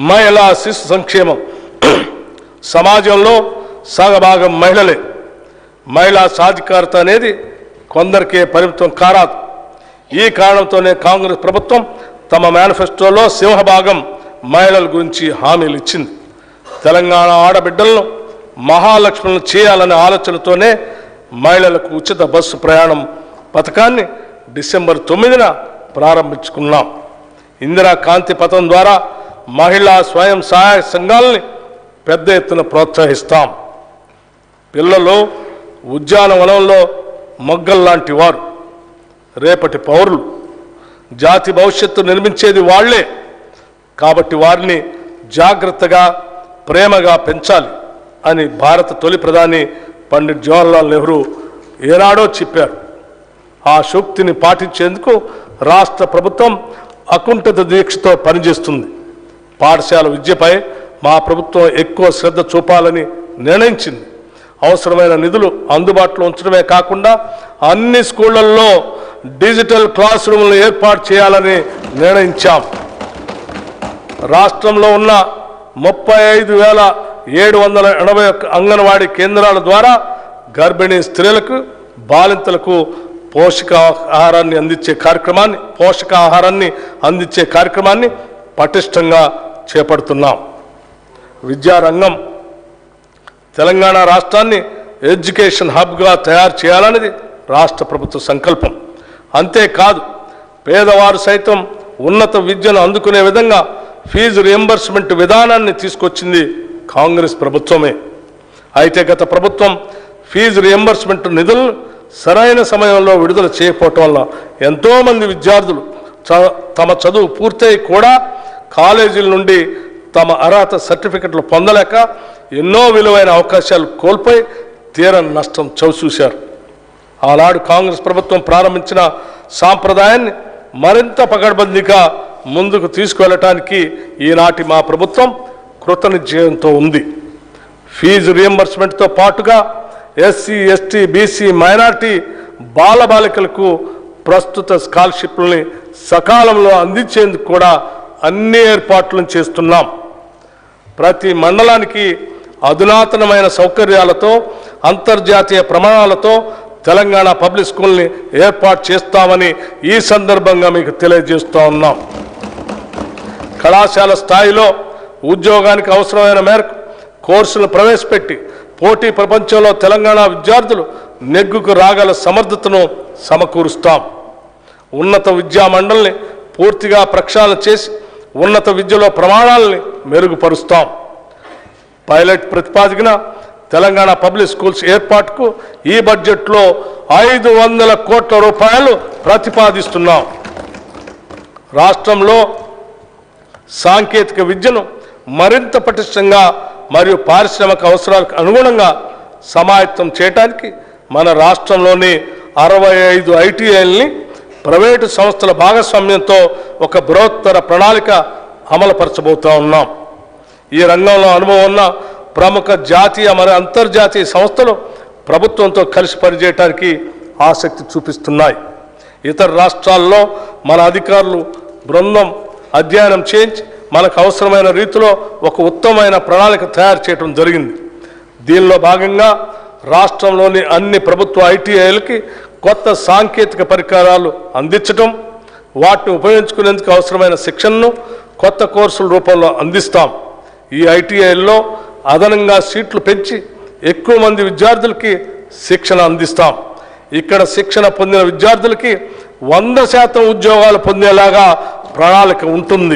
మహిళా శిశు సంక్షేమం. సమాజంలో సగభాగం మహిళలే. మహిళా సాధికారత అనేది కొందరికే పరిమితం కారాదు. ఈ కారణంతోనే కాంగ్రెస్ ప్రభుత్వం తమ మేనిఫెస్టోలో సింహభాగం మహిళల గురించి హామీలు ఇచ్చింది. తెలంగాణ ఆడబిడ్డలను మహాలక్ష్ములను చేయాలనే ఆలోచనతోనే మహిళలకు ఉచిత బస్సు ప్రయాణం పథకాన్ని డిసెంబర్ 9న ప్రారంభించుకున్నాం. ఇందిరా కాంతి పథకం ద్వారా మహిళా స్వయం సహాయ సంఘాలని పెద్ద ఎత్తున ప్రోత్సహిస్తాం. పిల్లలు ఉద్యానవనంలో మొగ్గల్లాంటి వారు, రేపటి పౌరులు. జాతి భవిష్యత్తు నిర్మించేది వాళ్లే. కాబట్టి వారిని జాగ్రత్తగా ప్రేమగా పెంచాలి అని భారత తొలి ప్రధాని పండిట్ జవహర్లాల్ నెహ్రూ ఏనాడో చెప్పారు. ఆ సూక్తిని పాటించేందుకు రాష్ట్ర ప్రభుత్వం అకుంఠిత దీక్షతో పనిచేస్తుంది. పాఠశాల విద్యపై మా ప్రభుత్వం ఎక్కువ శ్రద్ధ చూపాలని నిర్ణయించింది. అవసరమైన నిధులు అందుబాటులో ఉంచడమే కాకుండా అన్ని స్కూళ్లలో డిజిటల్ క్లాస్ రూమ్లను ఏర్పాటు చేయాలని నిర్ణయించాం. రాష్ట్రంలో ఉన్న 35,781 అంగన్వాడీ కేంద్రాల ద్వారా గర్భిణీ స్త్రీలకు, బాలింతలకు పోషకాహారాన్ని అందించే కార్యక్రమాన్ని పటిష్టంగా చేపడుతున్నాం. విద్యారంగం తెలంగాణ రాష్ట్రాన్ని ఎడ్యుకేషన్ హబ్గా తయారు చేయాలనేది రాష్ట్ర ప్రభుత్వ సంకల్పం. అంతేకాదు పేదవారు సైతం ఉన్నత విద్యను అందుకునే విధంగా ఫీజు రియంబర్స్మెంట్ విధానాన్ని తీసుకొచ్చింది కాంగ్రెస్ ప్రభుత్వమే. అయితే గత ప్రభుత్వం ఫీజు రియంబర్స్మెంట్ నిధులను సరైన సమయంలో విడుదల చేయకపోవటం వల్ల ఎంతోమంది విద్యార్థులు తమ చదువు పూర్తయి కూడా కాలేజీల నుండి తమ అర్హత సర్టిఫికెట్లు పొందలేక ఎన్నో విలువైన అవకాశాలు కోల్పోయి తీరని నష్టం చవిచూశారు. ఆనాడు కాంగ్రెస్ ప్రభుత్వం ప్రారంభించిన సాంప్రదాయాన్ని మరింత పకడ్బందీగా ముందుకు తీసుకువెళ్ళటానికి ఈనాటి మా ప్రభుత్వం కృతనిశ్చయంతో ఉంది. ఫీజు రియంబర్స్మెంట్తో పాటుగా ఎస్సీ, ఎస్టీ, బీసీ, మైనార్టీ బాలబాలికలకు ప్రస్తుత స్కాలర్షిప్లని సకాలంలో అందించేందుకు కూడా అన్ని ఏర్పాట్లను చేస్తున్నాం. ప్రతి మండలానికి అధునాతనమైన సౌకర్యాలతో, అంతర్జాతీయ ప్రమాణాలతో తెలంగాణ పబ్లిక్ స్కూల్ని ఏర్పాటు చేస్తామని ఈ సందర్భంగా మీకు తెలియజేస్తూ ఉన్నాం. కళాశాల స్థాయిలో ఉద్యోగానికి అవసరమైన మేరకు కోర్సులు ప్రవేశపెట్టి పోటీ ప్రపంచంలో తెలంగాణ విద్యార్థులు నెగ్గుకు రాగల సమర్థతను సమకూరుస్తాం. ఉన్నత విద్యా మండలిని పూర్తిగా ప్రక్షాళన చేసి ఉన్నత విద్యలో ప్రమాణాలని మెరుగుపరుస్తాం. పైలట్ ప్రతిపాదికన తెలంగాణ పబ్లిక్ స్కూల్స్ ఏర్పాటుకు ఈ బడ్జెట్లో 500 కోట్ల రూపాయలు ప్రతిపాదిస్తున్నాం. రాష్ట్రంలో సాంకేతిక విద్యను మరింత పటిష్టంగా మరియు పారిశ్రామిక అవసరాలకు అనుగుణంగా సమాయత్తం చేయడానికి మన రాష్ట్రంలోని 65 ఐటీఐల్ని ప్రైవేటు సంస్థల భాగస్వామ్యంతో ఒక బృహత్తర ప్రణాళిక అమలుపరచబోతూ ఉన్నాం. ఈ రంగంలో అనుభవం ఉన్న ప్రముఖ జాతీయ మరియు అంతర్జాతీయ సంస్థలు ప్రభుత్వంతో కలిసి పనిచేయడానికి ఆసక్తి చూపిస్తున్నాయి. ఇతర రాష్ట్రాల్లో మన అధికారులు బృందం అధ్యయనం చేయించి మనకు అవసరమైన రీతిలో ఒక ఉత్తమమైన ప్రణాళిక తయారు చేయడం జరిగింది. దీనిలో భాగంగా రాష్ట్రంలోని అన్ని ప్రభుత్వ ఐటీఐలకి కొత్త సాంకేతిక పరికరాలు అందించడం, వాటిని ఉపయోగించుకునేందుకు అవసరమైన శిక్షణను కొత్త కోర్సుల రూపంలో అందిస్తాం. ఈ ఐటీఐల్లో అదనంగా సీట్లు పెంచి ఎక్కువ మంది విద్యార్థులకి శిక్షణ అందిస్తాం. ఇక్కడ శిక్షణ పొందిన విద్యార్థులకి 100% ఉద్యోగాలు పొందేలాగా ప్రణాళిక ఉంటుంది.